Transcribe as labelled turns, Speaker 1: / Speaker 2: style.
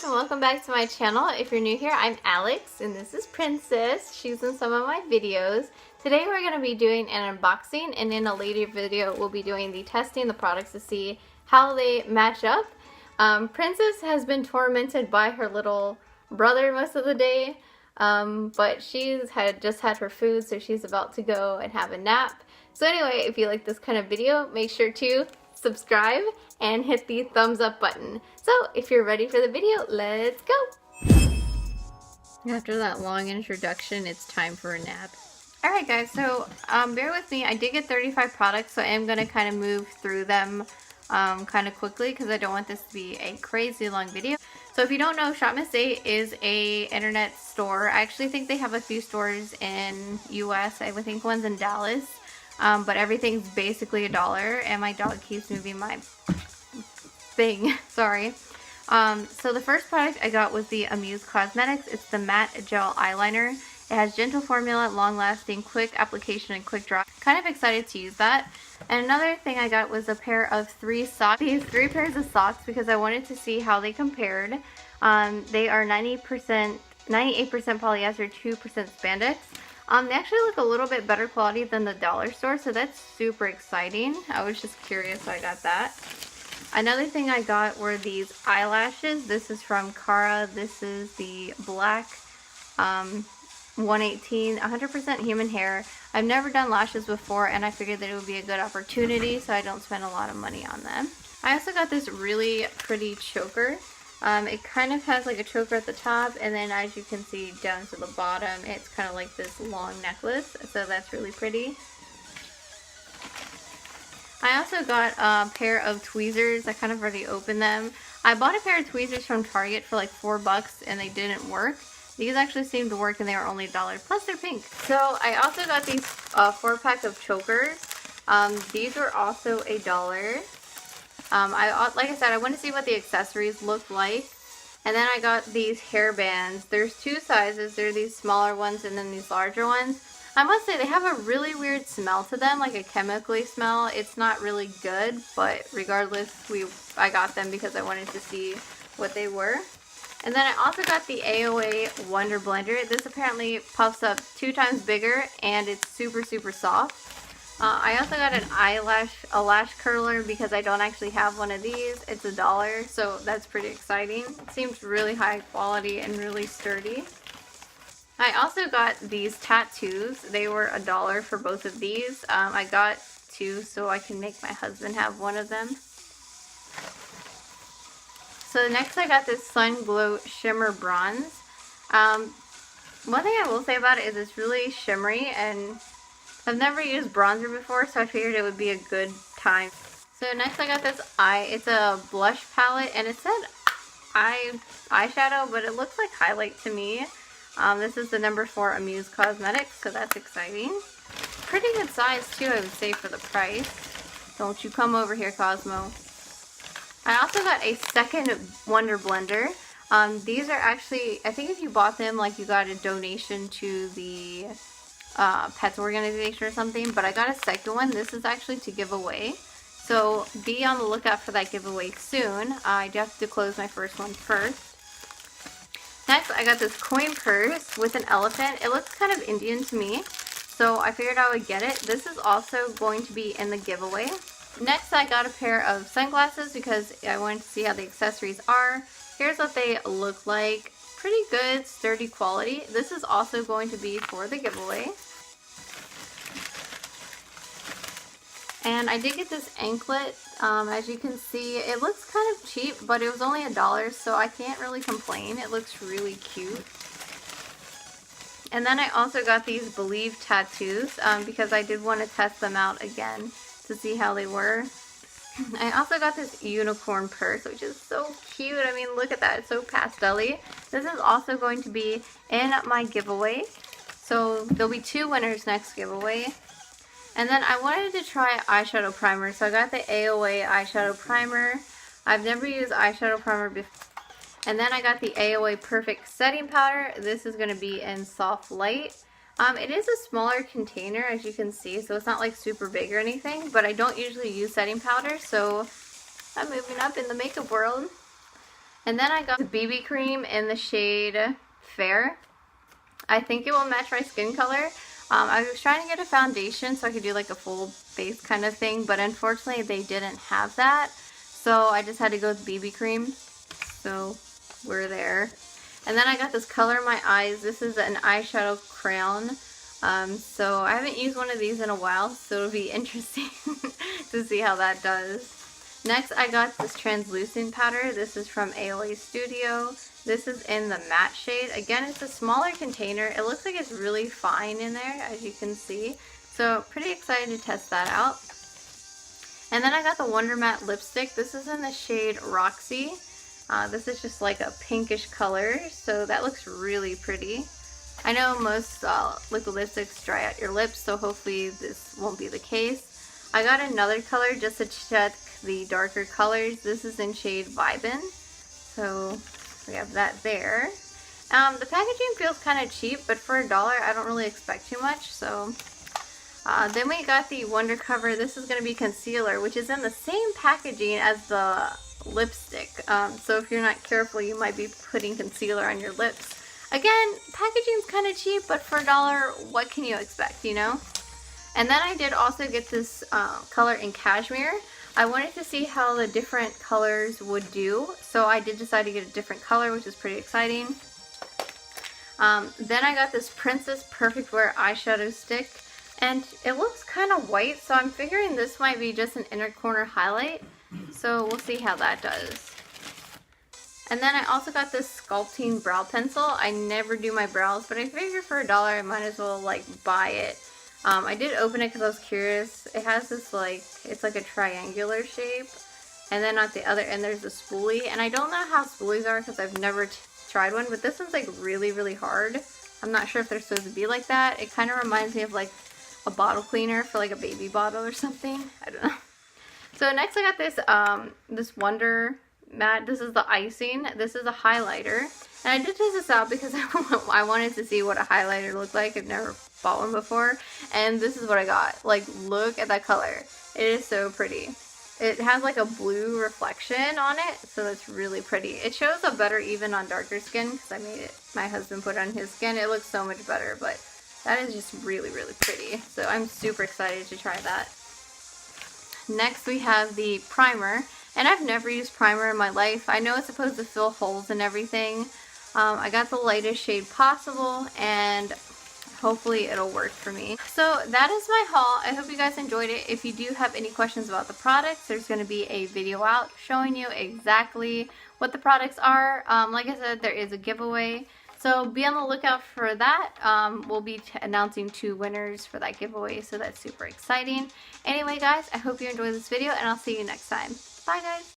Speaker 1: guys, and welcome back to my channel. If you're new here, I'm Alex and this is Princess. She's in some of my videos. Today we're going to be doing an unboxing, and in a later video we'll be doing the testing the products to see how they match up. Princess has been tormented by her little brother most of the day, but she's just had her food, so she's about to go and have a nap. So anyway, if you like this kind of video, make sure to subscribe and hit the thumbs up button. So if you're ready for the video, let's go! After that long introduction, it's time for a nap. Alright guys, so bear with me. I did get 35 products, so I am going to kind of move through them kind of quickly because I don't want this to be a crazy long video. So if you don't know, Shopmiss 8 is a internet store. I actually think they have a few stores in US. I think one's in Dallas. But everything's basically $1, and my dog keeps moving my thing. Sorry. So the first product I got was the Amuse Cosmetics. It's the matte gel eyeliner. It has gentle formula, long-lasting, quick application, and quick dry. Kind of excited to use that. And another thing I got was a pair of 3 socks. These 3 pairs of socks because I wanted to see how they compared. They are 98% polyester, 2% spandex. They actually look a little bit better quality than the dollar store, so that's super exciting. I was just curious, so I got that. Another thing I got were these eyelashes. This is from Cara. This is the black 118, 100% human hair. I've never done lashes before, and I figured that it would be a good opportunity so I don't spend a lot of money on them. I also got this really pretty choker. It kind of has like a choker at the top, and then as you can see down to the bottom, it's kind of like this long necklace, so that's really pretty. I also got a pair of tweezers. I kind of already opened them. I bought a pair of tweezers from Target for like $4 and they didn't work. These actually seemed to work and they were only $1, plus they're pink. So I also got these 4-pack of chokers. These were also $1. Like I said, I want to see what the accessories look like. And then I got these hair bands. There's 2 sizes. There are these smaller ones and then these larger ones. I must say they have a really weird smell to them, like a chemically smell. It's not really good, but regardless, I got them because I wanted to see what they were. And then I also got the AOA Wonder Blender. This apparently puffs up 2 times bigger and it's super soft. I also got a lash curler because I don't actually have one of these. It's $1, so that's pretty exciting. It seems really high quality and really sturdy. I also got these tattoos. They were $1 for both of these. I got 2 so I can make my husband have one of them. So next I got this Sun Glow Shimmer Bronze. One thing I will say about it is it's really shimmery, and I've never used bronzer before, so I figured it would be a good time. So next I got this it's a blush palette, and it said eyeshadow, but it looks like highlight to me. This is the number 4 Amuse Cosmetics, so that's exciting. Pretty good size too, I would say, for the price. Don't you come over here, Cosmo. I also got a second Wonder Blender. These are actually, I think if you bought them, like you got a donation to the pets organization or something, but I got a second one. This is actually to give away, so be on the lookout for that giveaway soon. I do have to close my first one first. Next I got this coin purse with an elephant. It looks kind of Indian to me, so I figured I would get it. This is also going to be in the giveaway. Next I got a pair of sunglasses because I wanted to see how the accessories are. Here's what they look like. Pretty good, sturdy quality. This is also going to be for the giveaway. And I did get this anklet. As you can see, it looks kind of cheap, but it was only $1, so I can't really complain. It looks really cute. And then I also got these Believe tattoos because I did want to test them out again to see how they were. I also got this unicorn purse, which is so cute. I mean, look at that. It's so pastel-y. This is also going to be in my giveaway. So there'll be 2 winners next giveaway. And then I wanted to try eyeshadow primer, so I got the AOA eyeshadow primer. I've never used eyeshadow primer before. And then I got the AOA Perfect Setting Powder. This is going to be in Soft Light. It is a smaller container, as you can see, so it's not like super big or anything, but I don't usually use setting powder, so I'm moving up in the makeup world. And then I got the BB cream in the shade Fair. I think it will match my skin color. I was trying to get a foundation so I could do like a full face kind of thing, but unfortunately they didn't have that. So I just had to go with BB cream. So we're there. And then I got this color in my eyes. This is an eyeshadow crayon. So I haven't used one of these in a while, so it'll be interesting to see how that does. Next, I got this translucent powder. This is from AOA Studio. This is in the matte shade. Again, it's a smaller container. It looks like it's really fine in there, as you can see. So pretty excited to test that out. And then I got the Wonder Matte lipstick. This is in the shade Roxy. This is just like a pinkish color, so that looks really pretty. I know most liquid lipsticks dry out your lips, so hopefully this won't be the case. I got another color just to check the darker colors. This is in shade Vibin. So we have that there. The packaging feels kind of cheap, but for $1 I don't really expect too much. So then we got the Wonder Cover. This is going to be concealer, which is in the same packaging as the lipstick. So if you're not careful, you might be putting concealer on your lips. Again, packaging's kind of cheap, but for $1, what can you expect, you know? And then I did also get this color in Cashmere. I wanted to see how the different colors would do, so I did decide to get a different color, which is pretty exciting. Then I got this Princess Perfect Wear eyeshadow stick, and it looks kind of white, so I'm figuring this might be just an inner corner highlight. So we'll see how that does. And then I also got this Sculpting brow pencil. I never do my brows, but I figured for $1 I might as well like buy it. I did open it because I was curious. It has this like, it's like a triangular shape. And then at the other end there's a spoolie. And I don't know how spoolies are because I've never tried one, but this one's like really, really hard. I'm not sure if they're supposed to be like that. It kind of reminds me of like a bottle cleaner for like a baby bottle or something. I don't know. So next I got this this Wonder Matte. This is the icing. This is a highlighter. And I did test this out because I wanted to see what a highlighter looked like. I've never bought one before. And this is what I got. Like, look at that color. It is so pretty. It has like a blue reflection on it, so it's really pretty. It shows up better even on darker skin because I made it. My husband put it on his skin. It looks so much better, but that is just really, really pretty. So I'm super excited to try that. Next we have the primer, and I've never used primer in my life. I know it's supposed to fill holes and everything. I got the lightest shade possible, and hopefully it'll work for me. So that is my haul. I hope you guys enjoyed it. If you do have any questions about the products, there's going to be a video out showing you exactly what the products are. Like I said, there is a giveaway. So be on the lookout for that. We'll be announcing 2 winners for that giveaway, so that's super exciting. Anyway, guys, I hope you enjoyed this video, and I'll see you next time. Bye, guys.